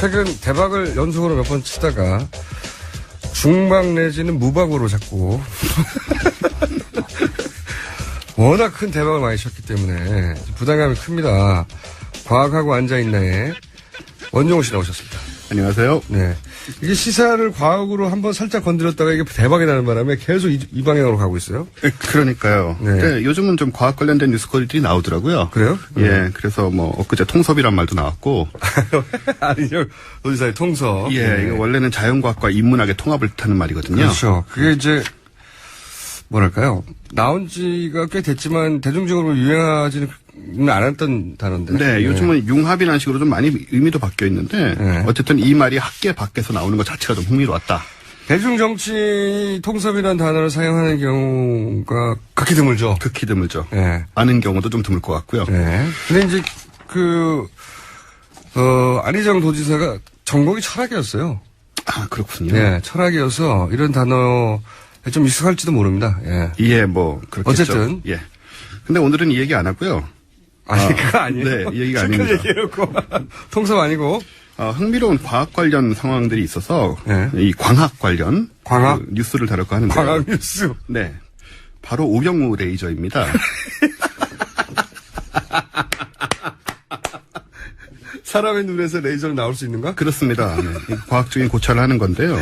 최근 대박을 연속으로 몇 번 치다가 중박 내지는 무박으로 자꾸 워낙 큰 대박을 많이 쳤기 때문에 부담감이 큽니다. 과학하고 앉아있나에 원종우 씨 나오셨습니다. 안녕하세요. 네. 이게 시사를 과학으로 한번 살짝 건드렸다가 이게 대박이 나는 바람에 계속 이 방향으로 가고 있어요. 그러니까요. 네. 네, 요즘은 좀 과학 관련된 뉴스거리들이 나오더라고요. 그래요? 예, 그래서 뭐 엊그제 통섭이란 말도 나왔고. 아니요. 어디사의 통섭. 예, 네. 이거 원래는 자연과학과 인문학의 통합을 뜻하는 말이거든요. 그렇죠. 그게 이제 뭐랄까요. 나온 지가 꽤 됐지만 대중적으로 유행하지는 않았던 단어인데. 네, 요즘은 융합이라는 식으로 좀 많이 의미도 바뀌어 있는데 네. 어쨌든 이 말이 학계 밖에서 나오는 것 자체가 좀 흥미로웠다. 대중정치 통섭이라는 단어를 사용하는 경우가 극히 드물죠. 극히 드물죠. 네. 아는 경우도 좀 드물 것 같고요. 네. 근데 이제 안희정 도지사가 전공이 철학이었어요. 아, 그렇군요. 네, 철학이어서 이런 단어에 좀 익숙할지도 모릅니다. 예. 예, 뭐 그렇겠죠. 어쨌든. 예. 근데 오늘은 이 얘기 안 하고요. 아니, 그거 아니에요. 네, 이 얘기가 실컷 아닙니다. 얘기해놓고. 통섭 아니고. 흥미로운 과학 관련 상황들이 있어서 네. 이 광학 관련 광학? 그 뉴스를 다룰까 하는데 광학 뉴스. 네, 바로 우병우 레이저입니다. 사람의 눈에서 레이저는 나올 수 있는가? 그렇습니다. 네, 과학적인 고찰을 하는 건데요.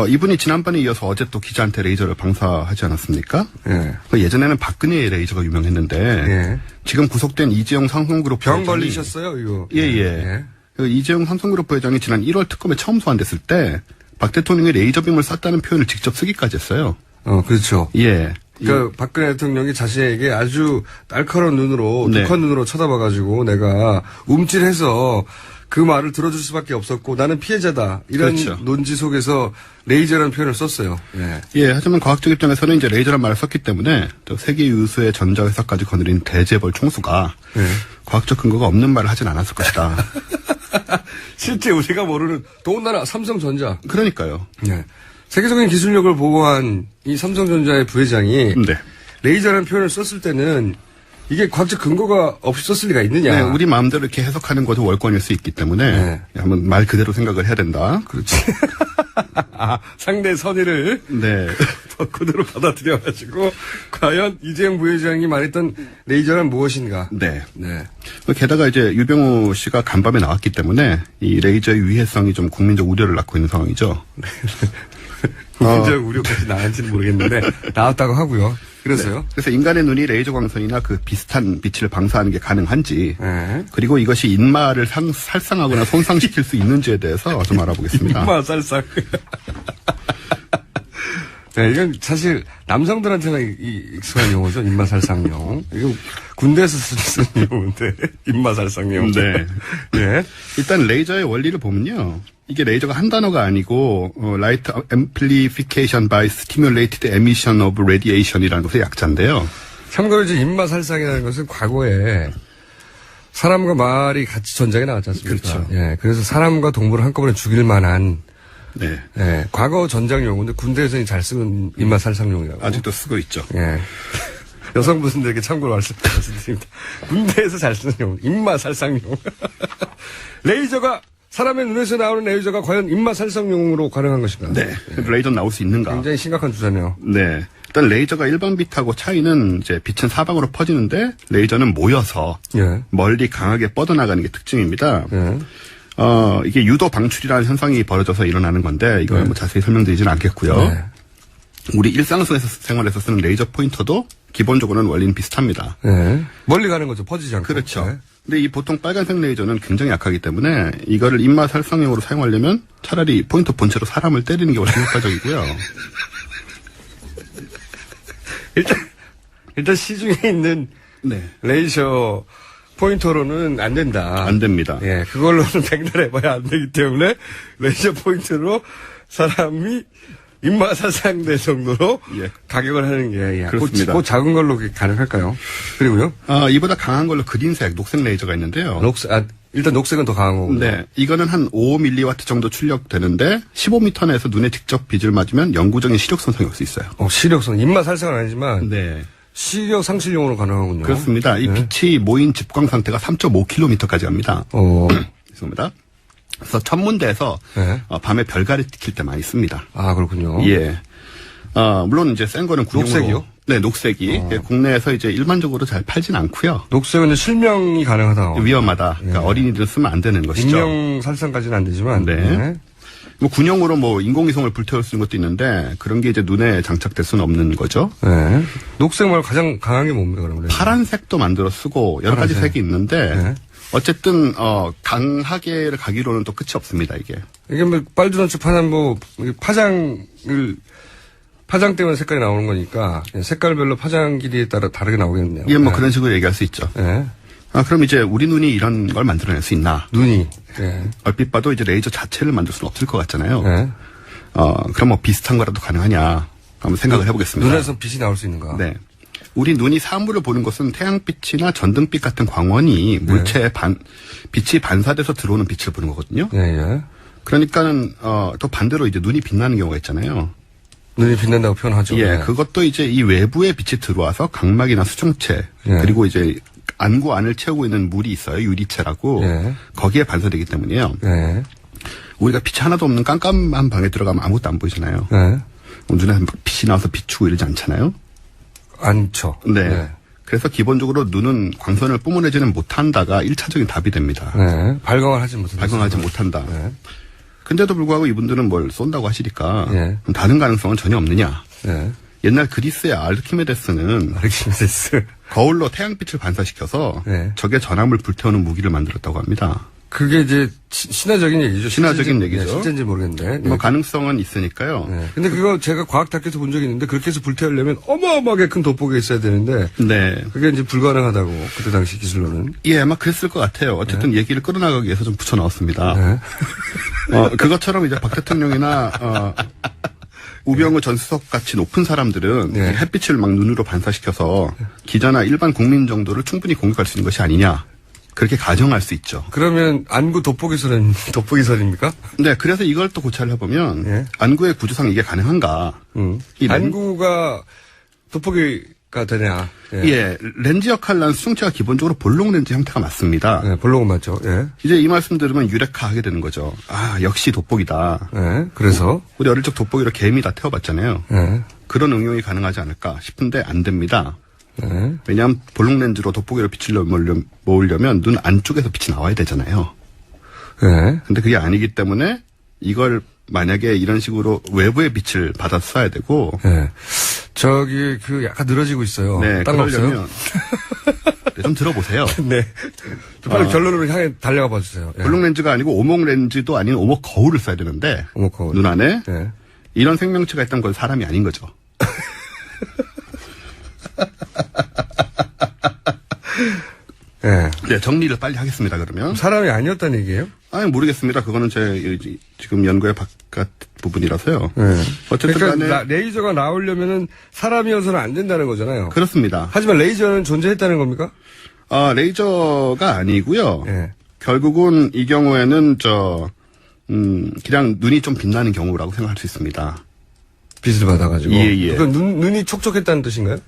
이분이 지난번에 이어서 어제 또 기자한테 레이저를 방사하지 않았습니까? 예. 예전에는 박근혜의 레이저가 유명했는데 예. 지금 구속된 이재용 삼성그룹 병 부회장이- 걸리셨어요, 이거? 예. 그 이재용 삼성그룹 부회장이 지난 1월 특검에 처음 소환됐을 때 박 대통령이 레이저빔을 쐈다는 표현을 직접 쓰기까지 했어요. 그렇죠. 예. 그러니까 박근혜 대통령이 자신에게 아주 날카로운 눈으로, 네. 독한 눈으로 쳐다봐가지고 내가 움찔해서 그 말을 들어줄 수밖에 없었고 나는 피해자다. 이런 그렇죠. 논지 속에서 레이저라는 표현을 썼어요. 예. 예, 하지만 과학적 입장에서는 이제 레이저란 말을 썼기 때문에 또 세계 유수의 전자회사까지 거느린 대재벌 총수가 네. 과학적 근거가 없는 말을 하진 않았을 것이다. 실제 우리가 모르는 더군다나 삼성전자. 그러니까요. 네. 세계적인 기술력을 보고한 이 삼성전자의 부회장이 네. 레이저라는 표현을 썼을 때는 이게 과학적 근거가 없이 썼을 리가 있느냐. 네, 우리 마음대로 이렇게 해석하는 것도 월권일 수 있기 때문에 네. 한번 말 그대로 생각을 해야 된다. 그렇지. 상대 선의를 네. 그대로 받아들여가지고 과연 이재용 부회장이 말했던 레이저란 무엇인가. 네. 네. 게다가 이제 유병우 씨가 간밤에 나왔기 때문에 이 레이저의 위해성이 좀 국민적 우려를 낳고 있는 상황이죠. 국민적 우려까지 나왔는지는 모르겠는데 나왔다고 하고요. 그래서요. 그래서 인간의 눈이 레이저 광선이나 그 비슷한 빛을 방사하는 게 가능한지, 네. 그리고 이것이 인마를 살상하거나 손상시킬 수 있는지에 대해서 좀 알아보겠습니다. 인마 살상. 네, 이건 사실 남성들한테는 익숙한 용어죠. 인마살상용. 이거 군대에서 쓰는 용어인데 인마살상용. 네. 네. 일단 레이저의 원리를 보면요. 이게 레이저가 한 단어가 아니고 Light Amplification by Stimulated Emission of Radiation이라는 것의 약자인데요. 참고로 이제 인마살상이라는 것은 과거에 사람과 말이 같이 전장에 나왔지 않습니까? 그렇죠. 예. 그래서 사람과 동물을 한꺼번에 죽일 만한 네. 예, 과거 전장 용어인데 군대에서는 잘 쓰는 인마살상용이라고. 아직도 쓰고 있죠. 예. 여성분들에게 참고로 말씀드립니다. 군대에서 잘 쓰는 용어, 인마살상용. 레이저가 사람의 눈에서 나오는 레이저가 과연 인마살상용으로 가능한 것인가? 네. 레이저 나올 수 있는가? 굉장히 심각한 주제네요. 네. 일단 레이저가 일반 빛하고 차이는 이제 빛은 사방으로 퍼지는데 레이저는 모여서 예. 멀리 강하게 뻗어나가는 게 특징입니다. 예. 이게 유도 방출이라는 현상이 벌어져서 일어나는 건데 이걸 뭐 자세히 설명드리지는 않겠고요. 네. 우리 일상생활에서 쓰는 레이저 포인터도 기본적으로는 원리는 비슷합니다. 예. 멀리 가는 거죠. 퍼지지 않고. 그렇죠. 네. 근데 이 보통 빨간색 레이저는 굉장히 약하기 때문에 이거를 인마살상용으로 사용하려면 차라리 포인터 본체로 사람을 때리는 게 훨씬 효과적이고요. 일단 시중에 있는 네. 레이저 포인터로는 안 된다. 안 됩니다. 예, 그걸로는 백날 해봐야 안 되기 때문에 레이저 포인트로 사람이 입마살상될 정도로 예. 가격을 하는 게 그렇습니다. 그 작은 걸로 가능할까요? 그리고요. 이보다 강한 걸로 그린색, 녹색 레이저가 있는데요. 일단 녹색은 더 강한 거고. 네. 이거는 한 5mW 정도 출력되는데 15m 내에서 눈에 직접 빛을 맞으면 영구적인 시력 손상이 올 수 있어요. 시력성 입마살상은 아니지만 네. 시력 상실용으로 가능하군요. 그렇습니다. 이 빛이 모인 집광 상태가 3.5km까지 갑니다. 어. 죄송합니다. 그래서 천문대에서 네. 밤에 별가리 킬 때 많이 씁니다. 아, 그렇군요. 예. 물론 이제 센 거는 군용으로. 녹색이요? 네, 녹색이. 예, 국내에서 이제 일반적으로 잘 팔진 않고요. 녹색은 실명이 가능하다. 위험하다. 그러니까 어린이들은 쓰면 안 되는 것이죠. 인명 살상까지는 안 되지만. 네. 뭐 군용으로 뭐 인공위성을 불태울 수 있는 것도 있는데 그런 게 이제 눈에 장착될 수는 없는 거죠. 네. 녹색 말고 가장 강한 게 뭡니까, 그러면? 파란색도 만들어 쓰고 여러 가지 색이 있는데 네. 어쨌든 강하게를 가기로는 또 끝이 없습니다, 이게. 이게 뭐 빨주노초 파장 뭐 파장 때문에 색깔이 나오는 거니까 색깔별로 파장 길이에 따라 다르게 나오겠네요. 예, 뭐 네. 그런 식으로 얘기할 수 있죠. 네. 그럼 이제 우리 눈이 이런 걸 만들어낼 수 있나? 눈이. 네. 얼핏 봐도 이제 레이저 자체를 만들 수는 없을 것 같잖아요. 네. 그럼 뭐 비슷한 거라도 가능하냐? 한번 생각을 해보겠습니다. 눈에서 빛이 나올 수 있는가? 네. 우리 눈이 사물을 보는 것은 태양빛이나 전등빛 같은 광원이 물체에 빛이 반사돼서 들어오는 빛을 보는 거거든요. 예, 예. 그러니까는 또 반대로 이제 눈이 빛나는 경우가 있잖아요. 눈이 빛난다고 표현하죠. 예, 네. 그것도 이제 이 외부에 빛이 들어와서 각막이나 수정체 예. 그리고 이제 안구 안을 채우고 있는 물이 있어요. 유리체라고. 예. 거기에 반사되기 때문이에요. 예. 우리가 빛이 하나도 없는 깜깜한 방에 들어가면 아무것도 안 보이잖아요. 예. 눈에 빛이 나와서 비추고 이러지 않잖아요. 안쳐. 네. 그래서 기본적으로 눈은 광선을 뿜어내지는 못한다가 1차적인 답이 됩니다. 네. 발광을 하지 못한다. 발광하지 못한다. 네. 근데도 불구하고 이분들은 뭘 쏜다고 하시니까 예. 그럼 다른 가능성은 전혀 없느냐. 네. 옛날 그리스의 아르키메데스는 아르키메데스. 거울로 태양빛을 반사시켜서 네. 적의 전함을 불태우는 무기를 만들었다고 합니다. 그게 이제 신화적인 얘기죠. 신화적인 실제인지- 얘기죠. 네, 실제인지 모르겠는데. 네. 뭐 가능성은 있으니까요. 네. 근데 그거 제가 과학학교에서 본 적이 있는데 그렇게 해서 불태우려면 어마어마하게 큰 돋보기가 있어야 되는데 네. 그게 이제 불가능하다고 그때 당시 기술로는. 예, 아마 그랬을 것 같아요. 어쨌든 얘기를 끌어나가기 위해서 좀 붙여 넣었습니다. 네. 그것처럼 이제 박 대통령이나 우병우 전 수석 같이 높은 사람들은 네. 햇빛을 막 눈으로 반사시켜서 기자나 일반 국민 정도를 충분히 공격할 수 있는 것이 아니냐. 그렇게 가정할 수 있죠. 그러면 안구 돋보기설입니까? 네, 그래서 이걸 또 고찰을 해보면 예. 안구의 구조상 이게 가능한가. 이 렌- 안구가 돋보기가 되냐? 예, 렌즈 역할을 하는 수정체가 기본적으로 볼록 렌즈 형태가 맞습니다. 네, 볼록은 맞죠. 예. 이제 이 말씀 들으면 유레카하게 되는 거죠. 아, 역시 돋보기다. 예. 그래서. 우리 어릴 적 돋보기로 개미 다 태워봤잖아요. 예. 그런 응용이 가능하지 않을까 싶은데 안 됩니다. 예. 왜냐하면 볼록 렌즈로 돋보기로 빛을 모으려면 눈 안쪽에서 빛이 나와야 되잖아요. 예. 근데 그게 아니기 때문에 이걸 만약에 이런 식으로 외부의 빛을 받아서 써야 되고 예. 저기 약간 늘어지고 있어요. 네, 딴거 없어요? 그러려면 네, 좀 들어보세요. 네. 빨리 결론으로 향해 달려가 봐주세요. 예. 볼록 렌즈가 아니고 오목 렌즈도 아닌 오목 거울을 써야 되는데 오목 거울. 눈 안에 예. 이런 생명체가 있던 건 사람이 아닌 거죠. 예. 네, 정리를 빨리 하겠습니다. 그러면 사람이 아니었다는 얘기예요? 아니 모르겠습니다. 그거는 제 지금 연구의 바깥 부분이라서요. 예. 어쨌든 그러니까 간에 레이저가 나오려면은 사람이어서는 안 된다는 거잖아요. 그렇습니다. 하지만 레이저는 존재했다는 겁니까? 레이저가 아니고요. 예. 결국은 이 경우에는 그냥 눈이 좀 빛나는 경우라고 생각할 수 있습니다. 빛을 받아가지고. 예, 예. 그럼 눈이 촉촉했다는 뜻인가요?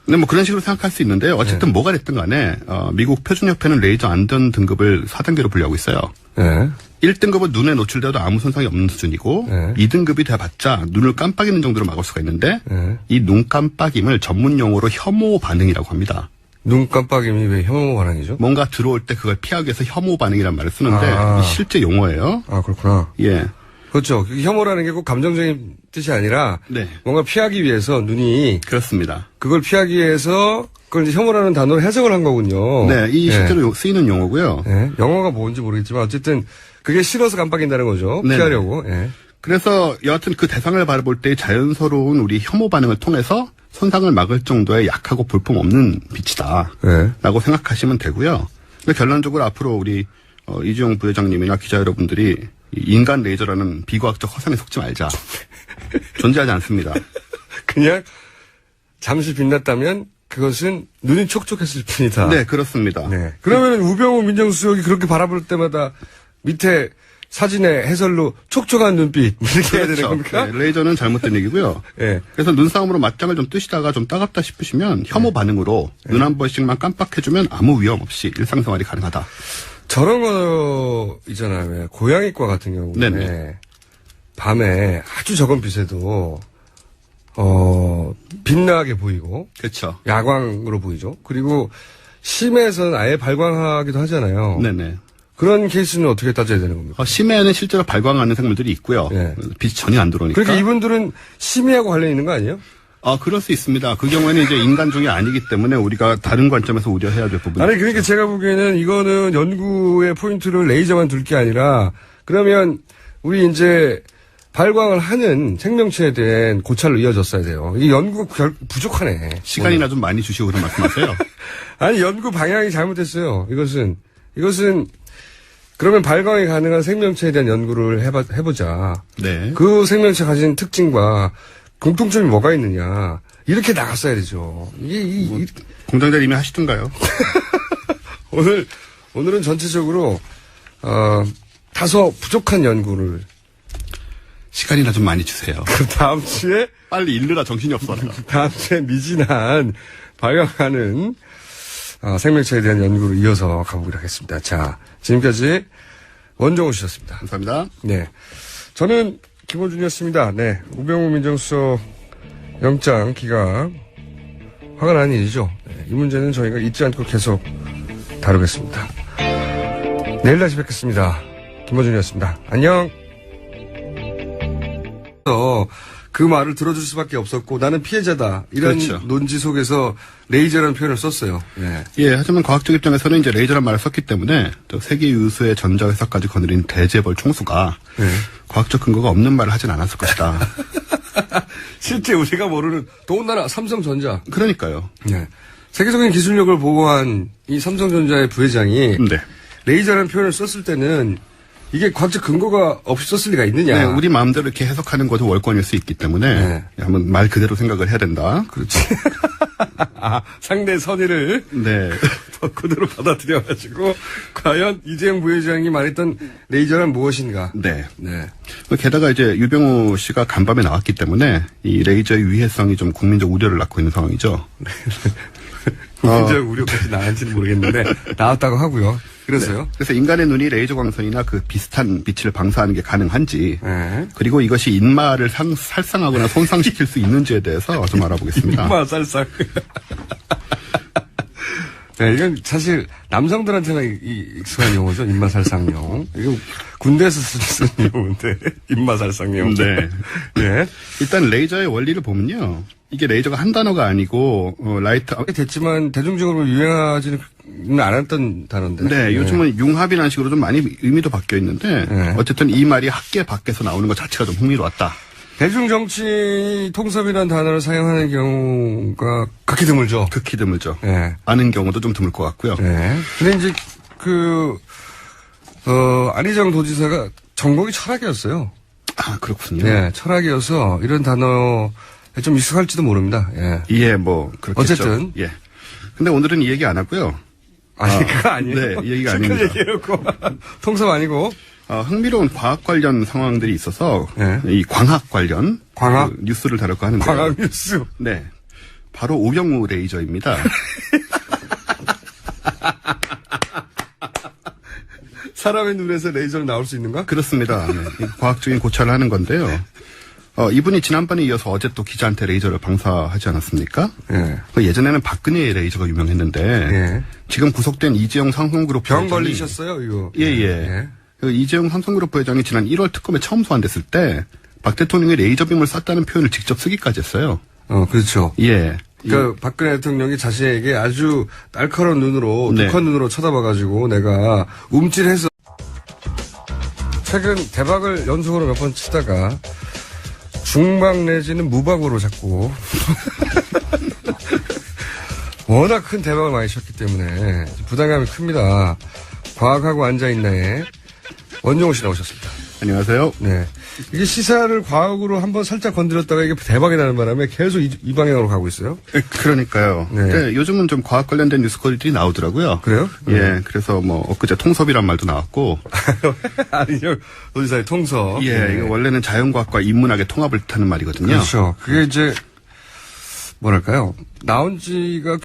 근데 뭐 그런 식으로 생각할 수 있는데요. 어쨌든 뭐가 됐든 간에 미국 표준협회는 레이저 안전 등급을 4단계로 분류하고 있어요. 예. 1등급은 눈에 노출돼도 아무 손상이 없는 수준이고 네. 2등급이 돼봤자 눈을 깜빡이는 정도로 막을 수가 있는데 네. 이 눈 깜빡임을 전문 용어로 혐오 반응이라고 합니다. 눈 깜빡임이 왜 혐오 반응이죠? 뭔가 들어올 때 그걸 피하기 위해서 혐오 반응이라는 말을 쓰는데 아. 실제 용어예요. 아, 그렇구나. 예. 그렇죠. 혐오라는 게 꼭 감정적인 뜻이 아니라 네. 뭔가 피하기 위해서 눈이 그렇습니다. 그걸 피하기 위해서 그걸 이제 혐오라는 단어로 해석을 한 거군요. 네, 이 예. 실제로 쓰이는 용어고요. 예. 영어가 뭔지 모르겠지만 어쨌든 그게 싫어서 깜빡인다는 거죠. 네네. 피하려고. 예. 그래서 여하튼 그 대상을 바라볼 때 자연스러운 우리 혐오 반응을 통해서 손상을 막을 정도의 약하고 볼품 없는 빛이다. 예. 라고 생각하시면 되고요. 근데 결론적으로 앞으로 우리 이주영 부회장님이나 기자 여러분들이 이 인간 레이저라는 비과학적 허상에 속지 말자. 존재하지 않습니다. 그냥 잠시 빛났다면 그것은 눈이 촉촉했을 뿐이다. 네, 그렇습니다. 네. 그러면 우병우 민정수석이 그렇게 바라볼 때마다 밑에 사진의 해설로 촉촉한 눈빛 이렇게 해야 되는 겁니까? 네, 레이저는 잘못된 얘기고요. 예. 그래서 눈싸움으로 맞짱을 좀 뜨시다가 좀 따갑다 싶으시면 혐오 반응으로 눈 한 번씩만 깜빡해주면 아무 위험 없이 일상생활이 가능하다. 저런 거 있잖아요. 왜 고양이과 같은 경우에 네네. 밤에 아주 적은 빛에도 빛나게 보이고 그렇죠. 야광으로 보이죠. 그리고 심해서는 아예 발광하기도 하잖아요. 네네. 그런 케이스는 어떻게 따져야 되는 겁니까? 심해에는 실제로 발광하는 생물들이 있고요. 네. 빛이 전혀 안 들어오니까. 그러니까 이분들은 심해하고 관련 있는 거 아니에요? 그럴 수 있습니다. 그 경우에는 이제 인간종이 아니기 때문에 우리가 다른 관점에서 우려해야 될 부분이. 아니 그러니까 제가 보기에는 이거는 연구의 포인트를 레이저만 둘 게 아니라 그러면 우리 이제 발광을 하는 생명체에 대한 고찰로 이어졌어야 돼요. 이 연구가 부족하네. 시간이나 좀 많이 주시고 그런 말씀하세요. 아니 연구 방향이 잘못됐어요. 이것은 그러면 발광이 가능한 생명체에 대한 연구를 해보자. 네. 그 생명체 가진 특징과 공통점이 뭐가 있느냐. 이렇게 나갔어야 되죠. 공장장 이미 하시던가요? 오늘은 전체적으로, 다소 부족한 연구를. 시간이나 좀 많이 주세요. 그 다음 주에, 빨리 읽느라 정신이 없어라. 다음 주에 미진한 발광하는, 생명체에 대한 연구를 이어서 가보기로 하겠습니다. 자, 지금까지 원종우 씨였습니다. 감사합니다. 네. 저는 김호준이었습니다. 네. 우병우 민정수석 영장 기각. 화가 나는 일이죠. 네. 이 문제는 저희가 잊지 않고 계속 다루겠습니다. 내일 다시 뵙겠습니다. 김호준이었습니다. 안녕. 그 말을 들어줄 수밖에 없었고 나는 피해자다. 이런 그렇죠. 논지 속에서 레이저라는 표현을 썼어요. 네. 예, 하지만 과학적 입장에서는 이제 레이저란 말을 썼기 때문에 또 세계 유수의 전자회사까지 거느린 대재벌 총수가 네. 과학적 근거가 없는 말을 하진 않았을 것이다. 실제 우리가 모르는 더군다나 삼성전자. 그러니까요. 네. 세계적인 기술력을 보고한 이 삼성전자의 부회장이 네. 레이저라는 표현을 썼을 때는 이게 과학적 근거가 없이 썼을 리가 있느냐. 네, 우리 마음대로 이렇게 해석하는 것도 월권일 수 있기 때문에 네. 한번 말 그대로 생각을 해야 된다. 그렇지. 상대 선의를 네. 그대로 받아들여가지고 과연 이재용 부회장이 말했던 레이저란 무엇인가. 네. 네. 게다가 이제 유병우 씨가 간밤에 나왔기 때문에 이 레이저의 위해성이 좀 국민적 우려를 낳고 있는 상황이죠. 국민적 우려까지 나왔는지는 모르겠는데 나왔다고 하고요. 그래서요. 네. 그래서 인간의 눈이 레이저 광선이나 그 비슷한 빛을 방사하는 게 가능한지, 네. 그리고 이것이 인마를 살상하거나 손상시킬 수 있는지에 대해서 좀 알아보겠습니다. 인마 살상. 네, 이건 사실 남성들한테는 익숙한 용어죠. 인마살상용. 이거 군대에서 쓰는 용어인데 인마살상용. 네. 네. 일단 레이저의 원리를 보면요. 이게 레이저가 한 단어가 아니고 라이트. 됐지만 대중적으로 유행하지는 않았던 단어인데. 네, 요즘은 융합이라는 식으로 좀 많이 의미도 바뀌어 있는데 네. 어쨌든 이 말이 학계 밖에서 나오는 것 자체가 좀 흥미로웠다. 대중정치 통섭이라는 단어를 사용하는 경우가 극히 드물죠. 극히 드물죠. 네. 아는 경우도 좀 드물 것 같고요. 네. 근데 이제 안희정 도지사가 전공이 철학이었어요. 아, 그렇군요. 네, 철학이어서 이런 단어에 좀 익숙할지도 모릅니다. 예. 예, 뭐 그렇겠죠. 어쨌든. 예. 근데 오늘은 이 얘기 안 하고요. 아니, 그거 아니에요. 네, 이 얘기가 실컷 아닙니다. 얘기해놓고. 통섭 아니고. 흥미로운 과학 관련 상황들이 있어서 네. 이 광학 관련 광학? 그 뉴스를 다룰까 하는데. 광학 뉴스. 네. 바로 우병우 레이저입니다. 사람의 눈에서 레이저는 나올 수 있는가? 그렇습니다. 네. 과학적인 고찰을 하는 건데요. 이분이 지난번에 이어서 어제 또 기자한테 레이저를 방사하지 않았습니까? 예. 예전에는 박근혜의 레이저가 유명했는데 예. 지금 구속된 이재용 삼성그룹 병 부회장이- 걸리셨어요, 이거? 예. 그 이재용 삼성그룹 부회장이 지난 1월 특검에 처음 소환됐을 때 박 대통령이 레이저빔을 쐈다는 표현을 직접 쓰기까지 했어요. 그렇죠. 예. 그러니까 박근혜 대통령이 자신에게 아주 날카로운 눈으로, 네. 독한 눈으로 쳐다봐가지고 내가 움찔해서 최근 대박을 연속으로 몇 번 치다가 중박 내지는 무박으로 자꾸 워낙 큰 대박을 많이 쳤기 때문에 부담감이 큽니다. 과학하고 앉아있나에 원종우 씨 나오셨습니다. 안녕하세요. 네. 이게 시사를 과학으로 한번 살짝 건드렸다가 이게 대박이 나는 바람에 계속 이 방향으로 가고 있어요. 그러니까요. 네. 네, 요즘은 좀 과학 관련된 뉴스거리들이 나오더라고요. 그래요? 예, 그래서 뭐 엊그제 통섭이란 말도 나왔고. 아니요. 도지사의 통섭. 예, 네. 이거 원래는 자연과학과 인문학의 통합을 뜻하는 말이거든요. 그렇죠. 그게 이제 뭐랄까요. 나온 지가